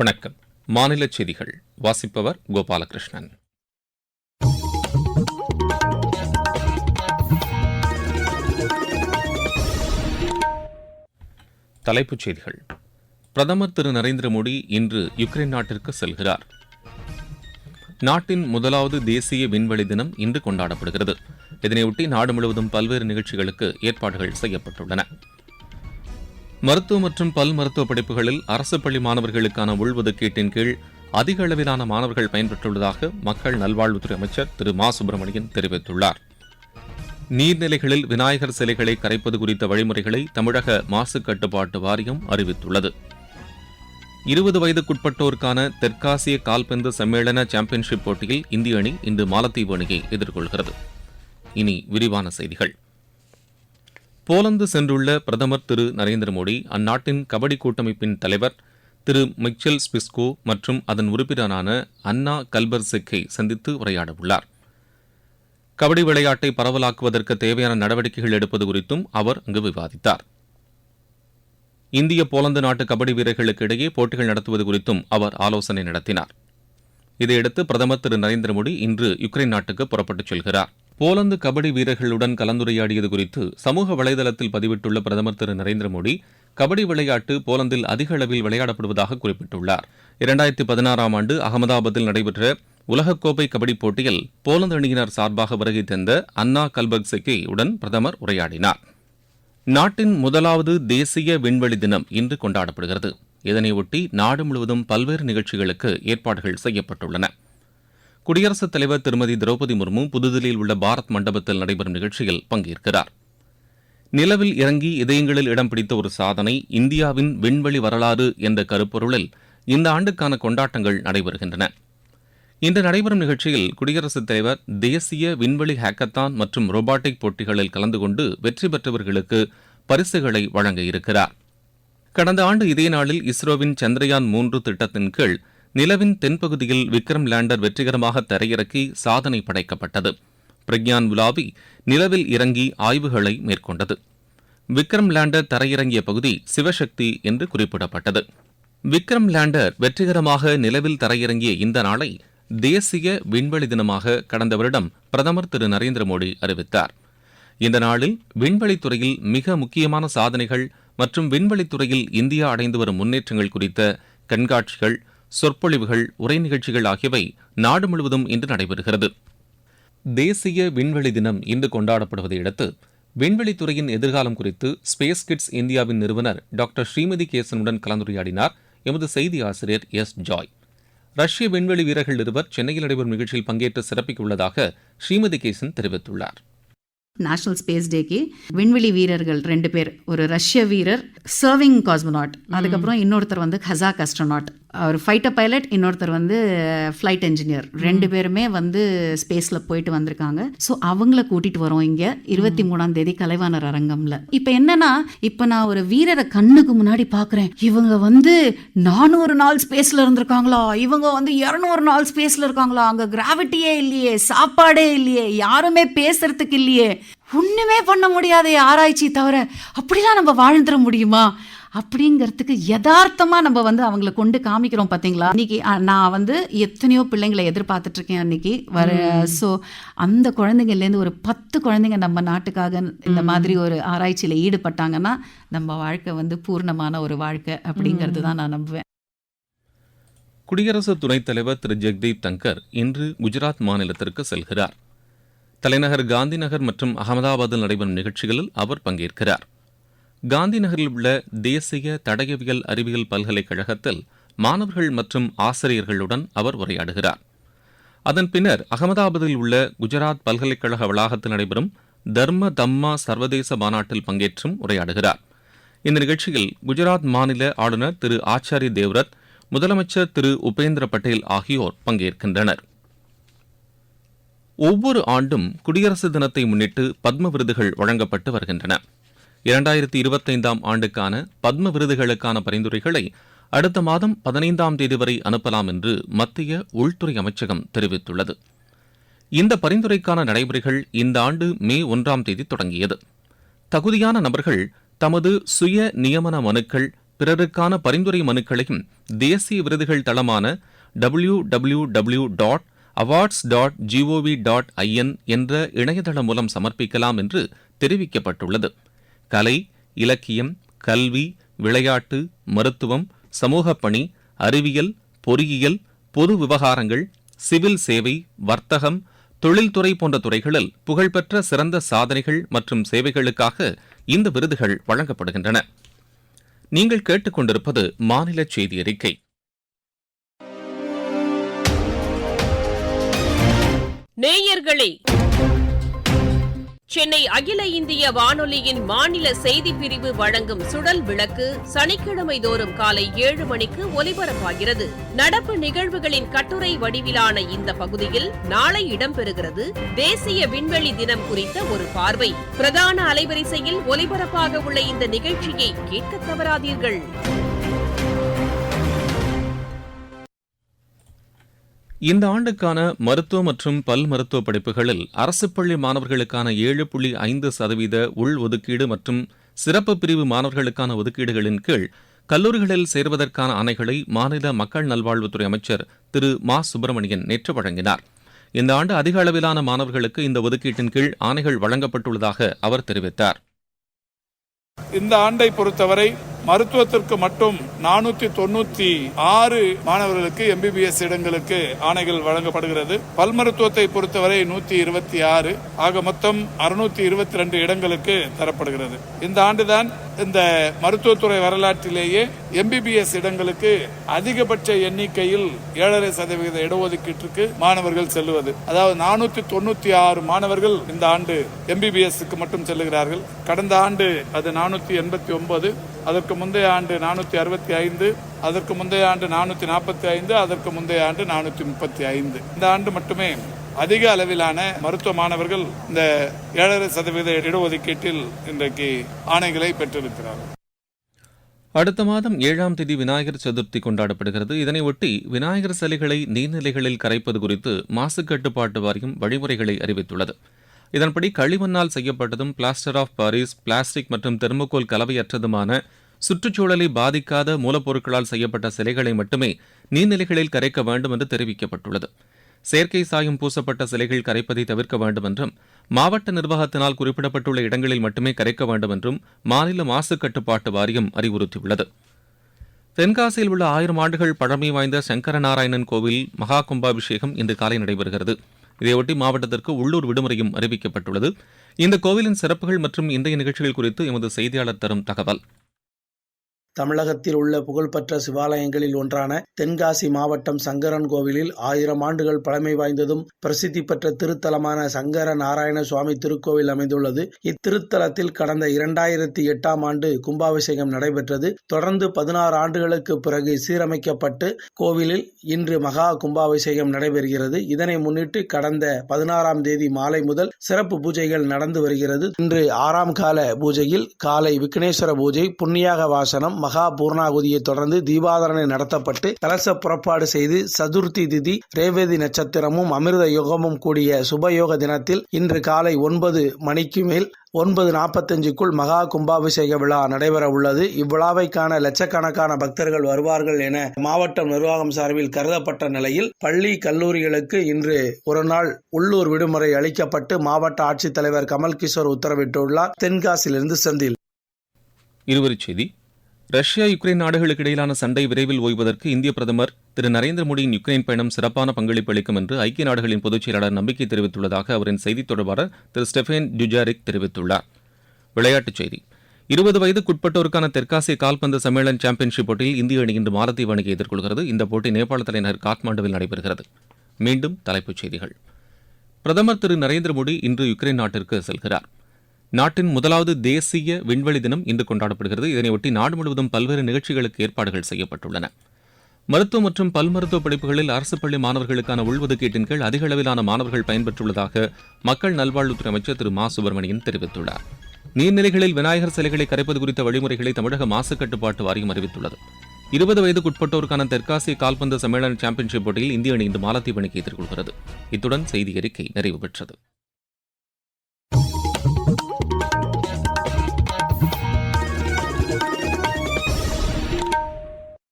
வணக்கம். மாநில செய்திகள் வாசிப்பவர் கோபாலகிருஷ்ணன். தலைப்புச் செய்திகள். பிரதமர் திரு நரேந்திர மோடி இன்று யுக்ரைன் நாட்டிற்கு செல்கிறார். நாட்டின் முதலாவது தேசிய விண்வெளி தினம் இன்று கொண்டாடப்படுகிறது. இதனையொட்டி நாடு முழுவதும் பல்வேறு நிகழ்ச்சிகளுக்கு ஏற்பாடுகள் செய்யப்பட்டுள்ளன. மருத்துவ மற்றும் பல் மருத்துவ படிப்புகளில் அரசு பள்ளி மாணவர்களுக்கான உள்ஒதுக்கீட்டின் கீழ் அதிக அளவிலான மாணவர்கள் பயன்பெற்றுள்ளதாக மக்கள் நல்வாழ்வுத்துறை அமைச்சர் திரு மா சுப்பிரமணியன் தெரிவித்துள்ளார். நீர்நிலைகளில் விநாயகர் சிலைகளை கரைப்பது குறித்த வழிமுறைகளை தமிழக மாசு கட்டுப்பாட்டு வாரியம் அறிவித்துள்ளது. 20 வயதுக்குட்பட்டோருக்கான தெற்காசிய கால்பந்து சம்மேளன சாம்பியன்ஷிப் போட்டியில் இந்திய அணி இன்று மாலத்தீவு அணியை எதிர்கொள்கிறது. இனி விரிவான செய்திகள். போலந்து சென்றுள்ள பிரதமர் திரு நரேந்திர மோடி அந்நாட்டின் கபடி கூட்டமைப்பின் தலைவர் திரு மிச்சல் ஸ்பிஸ்கோ மற்றும் அதன் உறுப்பினரான அன்னா கல்பர்செக்கை சந்தித்து உரையாடவுள்ளார். கபடி விளையாட்டை பரவலாக்குவதற்கு தேவையான நடவடிக்கைகள் எடுப்பது குறித்தும் அவர் அங்கு விவாதித்தார். இந்திய போலந்து நாட்டு கபடி வீரர்களுக்கு இடையே போட்டிகள் நடத்துவது குறித்தும் அவர் ஆலோசனை நடத்தினார். இதையடுத்து பிரதமர் திரு நரேந்திர மோடி இன்று யுக்ரைன் நாட்டுக்கு புறப்பட்டுச் செல்கிறார். போலந்து கபடி வீரர்களுடன் கலந்துரையாடியது குறித்து சமூக வலைதளத்தில் பதிவிட்டுள்ள பிரதமர் திரு நரேந்திர மோடி, கபடி விளையாட்டு போலந்தில் அதிக அளவில் விளையாடப்படுவதாக குறிப்பிட்டுள்ளார். 2016 ஆண்டு அகமதாபாத்தில் நடைபெற்ற உலகக்கோப்பை கபடி போட்டியில் போலந்து அணியினர் சார்பாக வருகை தந்த அன்னா கல்பர்செக்கே உடன் பிரதமர் உரையாடினார். நாட்டின் முதலாவது தேசிய விண்வெளி தினம் இன்று கொண்டாடப்படுகிறது. இதனையொட்டி நாடு முழுவதும் பல்வேறு நிகழ்ச்சிகளுக்கு ஏற்பாடுகள் செய்யப்பட்டுள்ளன. குடியரசுத் தலைவர் திருமதி திரௌபதி முர்மு புதுதில்லியில் உள்ள பாரத் மண்டபத்தில் நடைபெறும் நிகழ்ச்சியில் பங்கேற்கிறார். நிலவில் இறங்கி இதயங்களில் இடம் பிடித்த ஒரு சாதனை, இந்தியாவின் விண்வெளி வரலாறு என்ற கருப்பொருளில் இந்த ஆண்டுக்கான கொண்டாட்டங்கள் நடைபெறுகின்றன. இன்று நடைபெறும் நிகழ்ச்சியில் குடியரசுத் தலைவர் தேசிய விண்வெளி ஹேக்கத்தான் மற்றும் ரோபாட்டிக் போட்டிகளில் கலந்து கொண்டு வெற்றி பெற்றவர்களுக்கு பரிசுகளை வழங்க இருக்கிறார். கடந்த ஆண்டு இதே நாளில் இஸ்ரோவின் சந்திரயான் 3 திட்டத்தின் கீழ் நிலவின் தென்பகுதியில் விக்ரம் லேண்டர் வெற்றிகரமாக தரையிறக்கி சாதனை படைக்கப்பட்டது. பிரக்யான் உலாவி நிலவில் இறங்கி ஆய்வுகளை மேற்கொண்டது. விக்ரம் லேண்டர் தரையிறங்கிய பகுதி சிவசக்தி என்று குறிப்பிடப்பட்டது. விக்ரம் லேண்டர் வெற்றிகரமாக நிலவில் தரையிறங்கிய இந்த நாளை தேசிய விண்வெளி தினமாக கடந்த வருடம் பிரதமர் திரு நரேந்திர மோடி அறிவித்தார். இந்த நாளில் விண்வெளித்துறையில் மிக முக்கியமான சாதனைகள் மற்றும் விண்வெளித்துறையில் இந்தியா அடைந்து வரும் முன்னேற்றங்கள் குறித்த கண்காட்சிகள், சொற்பொழிவுகள், உரை நிகழ்ச்சிகள் ஆகியவை நாடு முழுவதும் இன்று நடைபெறுகிறது. தேசிய விண்வெளி தினம் இன்று கொண்டாடப்படுவதையடுத்து விண்வெளித்துறையின் எதிர்காலம் குறித்து ஸ்பேஸ் கிட்ஸ் இந்தியாவின் நிறுவனர் டாக்டர் ஸ்ரீமதி கேசனுடன் கலந்துரையாடினார் எமது செய்தி ஆசிரியர் எஸ் ஜாய். ரஷ்ய விண்வெளி வீரர்கள் இருவர் சென்னையில் நடைபெறும் நிகழ்ச்சியில் பங்கேற்று சிறப்பிக்க உள்ளதாக ஸ்ரீமதி கேசன் தெரிவித்துள்ளார். நேஷனல் ஸ்பேஸ் டேக்கு விண்வெளி வீரர்கள் 2 பேர், ஒரு ரஷ்ய வீரர் சர்விங் காஸ்மோனாட், அதுக்கப்புறம் இன்னொருத்தர் வந்து கசாக் அஸ்ட்ரோனாட், ஒரு ஃபைட்டர் பைலட், இன்னொருத்தர் வந்து ஃப்ளைட் என்ஜினியர். 2 பேருமே வந்து ஸ்பேஸில் போயிட்டு வந்திருக்காங்க. ஸோ அவங்கள கூட்டிட்டு வரோம் இங்கே 23ஆம் தேதி கலைவாணர் அரங்கம்ல. இப்போ என்னன்னா, இப்போ நான் ஒரு வீரரை கண்ணுக்கு முன்னாடி பார்க்குறேன். இவங்க வந்து 400 நாள் ஸ்பேஸில் இருந்திருக்காங்களா, இவங்க வந்து 200 நாள் ஸ்பேஸில் இருக்காங்களா, அங்கே கிராவிட்டியே இல்லையே, சாப்பாடே இல்லையே, யாருமே பேசுறதுக்கு இல்லையே, ஒண்ணுமே பண்ண முடியாத ஆராய்ச்சி தவிர அப்படிலாம் நம்ம வாழ்ந்துட முடியுமா அப்படிங்கிறதுக்கு யதார்த்தமா நம்ம வந்து அவங்களை கொண்டு காமிக்கிறோம். பாத்தீங்களா, இன்னைக்கு நான் வந்து எத்தனையோ பிள்ளைங்களை எதிர்பார்த்துட்டு இருக்கேன் அன்னைக்கு வர. ஸோ அந்த குழந்தைங்கள்லேருந்து ஒரு 10 குழந்தைங்க நம்ம நாட்டுக்காக இந்த மாதிரி ஒரு ஆராய்ச்சியில் ஈடுபட்டாங்கன்னா நம்ம வாழ்க்கை வந்து பூர்ணமான ஒரு வாழ்க்கை அப்படிங்கிறது தான் நான் நம்புவேன். குடியரசு துணைத் தலைவர் திரு ஜெக்தீப் தங்கர் இன்று குஜராத் மாநிலத்திற்கு செல்கிறார். தலைநகர் காந்தி நகர் மற்றும் அகமதாபாத்தில் நடைபெறும் நிகழ்ச்சிகளில் அவர் பங்கேற்கிறார். காந்தி நகரில் உள்ள தேசிய தடயவியல் அறிவியல் பல்கலைக்கழகத்தில் மாணவர்கள் மற்றும் ஆசிரியர்களுடன் அவர் உரையாடுகிறார். அதன் பின்னர் அகமதாபாத்தில் உள்ள குஜராத் பல்கலைக்கழக வளாகத்தில் நடைபெறும் தர்ம தம்மா சர்வதேச மாநாட்டில் பங்கேற்றும் உரையாடுகிறார். இந்த நிகழ்ச்சியில் குஜராத் மாநில ஆளுநர் திரு ஆச்சாரிய தேவ்ரத், முதலமைச்சர் திரு உபேந்திர பட்டேல் ஆகியோர் பங்கேற்கின்றனர். ஒவ்வொரு ஆண்டும் குடியரசு தினத்தை முன்னிட்டு பத்ம விருதுகள் வழங்கப்பட்டு வருகின்றன. 2025ஆம் ஆண்டுக்கான பத்ம விருதுகளுக்கான பரிந்துரைகளை அடுத்த மாதம் 15ஆம் தேதி வரை அனுப்பலாம் என்று மத்திய உள்துறை அமைச்சகம் தெரிவித்துள்ளது. இந்த பரிந்துரைக்கான நடைமுறைகள் இந்த ஆண்டு மே 1ஆம் தேதி தொடங்கியது. தகுதியான நபர்கள் தமது சுய நியமன மனுக்கள் பிறருக்கான பரிந்துரை மனுக்களையும் தேசிய விருதுகள் தளமான www.awards.gov.in என்ற இணையதளம் மூலம் சமர்ப்பிக்கலாம் என்று தெரிவிக்கப்பட்டுள்ளது. கலை, இலக்கியம், கல்வி, விளையாட்டு, மருத்துவம், சமூகப் பணி, அறிவியல், பொறியியல், பொது விவகாரங்கள், சிவில் சேவை, வர்த்தகம், தொழில்துறை போன்ற துறைகளில் புகழ்பெற்ற சிறந்த சாதனைகள் மற்றும் சேவைகளுக்காக இந்த விருதுகள் வழங்கப்படுகின்றன. நீங்கள் கேட்டுக்கொண்டிருப்பது மாநில செய்தி அறிக்கை. நேயர்களே, சென்னை அகில இந்திய வானொலியின் மாநில செய்திப் பிரிவு வழங்கும் சுடல் விளக்கு சனிக்கிழமை தோறும் காலை 7 மணிக்கு ஒலிபரப்பாகிறது. நடப்பு நிகழ்வுகளின் கட்டுரை வடிவிலான இந்த பகுதியில் நாளை இடம்பெறுகிறது தேசிய விண்வெளி தினம் குறித்த ஒரு பார்வை. பிரதான அலைவரிசையில் ஒலிபரப்பாக உள்ள இந்த நிகழ்ச்சியை கேட்க தவறாதீர்கள். இந்த ஆண்டுக்கான மருத்துவ மற்றும் பல் மருத்துவ படிப்புகளில் அரசு பள்ளி மாணவர்களுக்கான 7.5% உள் ஒதுக்கீடு மற்றும் சிறப்பு பிரிவு மாணவர்களுக்கான ஒதுக்கீடுகளின் கீழ் கல்லூரிகளில் சேர்வதற்கான ஆணைகளை மாநில மக்கள் நல்வாழ்வுத்துறை அமைச்சர் திரு மா சுப்பிரமணியன் நேற்று வழங்கினார். இந்த ஆண்டு அதிக அளவிலான மாணவர்களுக்கு இந்த ஒதுக்கீட்டின் கீழ் ஆணைகள் வழங்கப்பட்டுள்ளதாக அவர் தெரிவித்தார். இந்த ஆண்டை பொறுத்தவரை மருத்துவத்திற்கு மட்டும் 496 மாணவர்களுக்கு எம்பிபிஎஸ் இடங்களுக்கு ஆணைகள் வழங்கப்படுகிறது. பல் மருத்துவத்தை பொறுத்தவரை 126, ஆக மொத்தம் 622 இடங்களுக்கு தரப்படுகிறது. இந்த ஆண்டுதான் இந்த மருத்துவத்துறை வரலாற்றிலேயே எம்பிபிஎஸ் இடங்களுக்கு அதிகபட்ச எண்ணிக்கையில் 7.5% இடஒதுக்கீட்டிற்கு மாணவர்கள் செல்லுவது. அதாவது 496 மாணவர்கள் இந்த ஆண்டு எம்பிபிஎஸ்க்கு மட்டும் செல்லுகிறார்கள். கடந்த ஆண்டு அது 489, அதற்கு முந்தைய ஆண்டு 465, அதற்கு முந்தைய ஆண்டு 445, அதற்கு முந்தைய ஆண்டு 435. இந்த ஆண்டு மட்டுமே அதிக அளவிலான மருத்துவ மாணவர்கள் இந்த 7.5% இடஒதுக்கீட்டில் இன்றைக்கு ஆணைகளை பெற்றிருக்கிறார்கள். அடுத்த மாதம் 7ஆம் தேதி விநாயகர் சதுர்த்தி கொண்டாடப்படுகிறது. இதனையொட்டி விநாயகர் சிலைகளை நீர்நிலைகளில் கரைப்பது குறித்து மாசு கட்டுப்பாட்டு வாரியம் வழிமுறைகளை அறிவித்துள்ளது. இதன்படி களிமண்ணால் செய்யப்பட்டதும் பிளாஸ்டர் ஆஃப் பாரிஸ், பிளாஸ்டிக் மற்றும் தெர்மோகோல் கலவையற்றதுமான சுற்றுச்சூழலை பாதிக்காத மூலப்பொருட்களால் செய்யப்பட்ட சிலைகளை மட்டுமே நீர்நிலைகளில் கரைக்க வேண்டும் என்று தெரிவிக்கப்பட்டுள்ளது. செயற்கை சாயம் பூசப்பட்ட சிலைகள் கரைப்பதை தவிர்க்க வேண்டும் என்றும், மாவட்ட நிர்வாகத்தினால் குறிப்பிடப்பட்டுள்ள இடங்களில் மட்டுமே கரைக்க வேண்டும் என்றும் மாநில மாசு கட்டுப்பாட்டு வாரியம் அறிவுறுத்தியுள்ளது. தென்காசியில் உள்ள 1000 ஆண்டுகள் பழமை வாய்ந்த சங்கரநாராயணன் கோவில் மகா கும்பாபிஷேகம் இன்று காலை நடைபெறுகிறது. இதையொட்டி மாவட்டத்திற்கு உள்ளூர் விடுமுறையும் அறிவிக்கப்பட்டுள்ளது. இந்த கோவிலின் சிறப்புகள் மற்றும் இன்றைய நிகழ்ச்சிகள் குறித்து எமது செய்தியாளர் தரும் தகவல். தமிழகத்தில் உள்ள புகழ்பெற்ற சிவாலயங்களில் ஒன்றான தென்காசி மாவட்டம் சங்கரன் கோவிலில் 1000 ஆண்டுகள் பழமை வாய்ந்ததும் பிரசித்தி பெற்ற திருத்தலமான சங்கர நாராயண சுவாமி திருக்கோவில் அமைந்துள்ளது. இத்திருத்தலத்தில் கடந்த 2008ஆம் ஆண்டு கும்பாபிஷேகம் நடைபெற்றது. தொடர்ந்து 16 ஆண்டுகளுக்கு பிறகு சீரமைக்கப்பட்டு கோவிலில் இன்று மகா கும்பாபிஷேகம் நடைபெறுகிறது. இதனை முன்னிட்டு கடந்த 16ஆம் தேதி மாலை முதல் சிறப்பு பூஜைகள் நடந்து வருகிறது. இன்று 6ஆம் கால பூஜையில் காலை விக்னேஸ்வர பூஜை, புண்ணியாக வாசனம், மகா பூர்ணாகுதியை தொடர்ந்து தீபாதரணை நடத்தப்பட்டு கலச புறப்பாடு செய்து சதுர்த்தி திதி, ரேவதி நட்சத்திரமும் அமிர்த யோகமும் கூடிய சுபயோக தினத்தில் இன்று காலை 9 மணிக்கு மேல் 9:45க்குள் மகா கும்பாபிஷேக விழா நடைபெற உள்ளது. இவ்விழாவை காண லட்சக்கணக்கான பக்தர்கள் வருவார்கள் என மாவட்ட நிர்வாகம் சார்பில் கருதப்பட்ட நிலையில் பள்ளி கல்லூரிகளுக்கு இன்று ஒரு நாள் உள்ளூர் விடுமுறை அளிக்கப்பட்டு மாவட்ட ஆட்சித்தலைவர் கமல்கிஷோர் உத்தரவிட்டுள்ளார். தென்காசியிலிருந்து செந்தில். இருவரிச் செய்தி. ரஷ்யா யுக்ரைன் நாடுகளுக்கு இடையிலான சண்டை விரைவில் ஓய்வதற்கு இந்திய பிரதமர் திரு நரேந்திர மோடியின் யுக்ரைன் பயணம் சிறப்பான பங்களிப்பு அளிக்கும் என்று ஐக்கிய நாடுகளின் பொதுச் செயலாளர் நம்பிக்கை தெரிவித்துள்ளதாக அவரின் செய்தித் தொடர்பாளர் திரு ஸ்டெஃபேன் டுஜாரிக் தெரிவித்துள்ளார். விளையாட்டுச் செய்தி. 20 வயதுக்குட்பட்டோருக்கான தெற்காசிய கால்பந்து சம்மேளன் சாம்பியன்ஷிப் போட்டியில் இந்திய அணி இன்று மாலத்தீவு அணியை எதிர்கொள்கிறது. இந்த போட்டி நேபாள தலைநகர் காட்மாண்டுவில் நடைபெறுகிறது. மீண்டும் தலைப்புச் செய்திகள். பிரதமர் திரு நரேந்திர மோடி இன்று யுக்ரைன் நாட்டிற்கு செல்கிறார். நாட்டின் முதலாவது தேசிய விண்வெளி தினம் இன்று கொண்டாடப்படுகிறது. இதனையொட்டி நாடு முழுவதும் பல்வேறு நிகழ்ச்சிகளுக்கு ஏற்பாடுகள் செய்யப்பட்டுள்ளன. மருத்துவ மற்றும் பல் மருத்துவ படிப்புகளில் அரசு பள்ளி மாணவர்களுக்கான உள்ஒதுக்கீட்டின் கீழ் அதிக அளவிலான மாணவர்கள் பயன்பெற்றுள்ளதாக மக்கள் நல்வாழ்வுத்துறை அமைச்சர் திரு மா சுப்பிரமணியன் தெரிவித்துள்ளார். நீர்நிலைகளில் விநாயகர் சிலைகளை கரைப்பது குறித்த வழிமுறைகளை தமிழக மாசு கட்டுப்பாட்டு வாரியம் அறிவித்துள்ளது. 20 வயதுக்குட்பட்டோருக்கான தெற்காசிய கால்பந்து சம்மேளன சாம்பியன்ஷிப் போட்டியில் இந்திய அணி இன்று மாலத்தீவு அணியை எதிர்கொள்கிறது. இத்துடன் செய்தி அறிக்கை நிறைவு பெற்றது.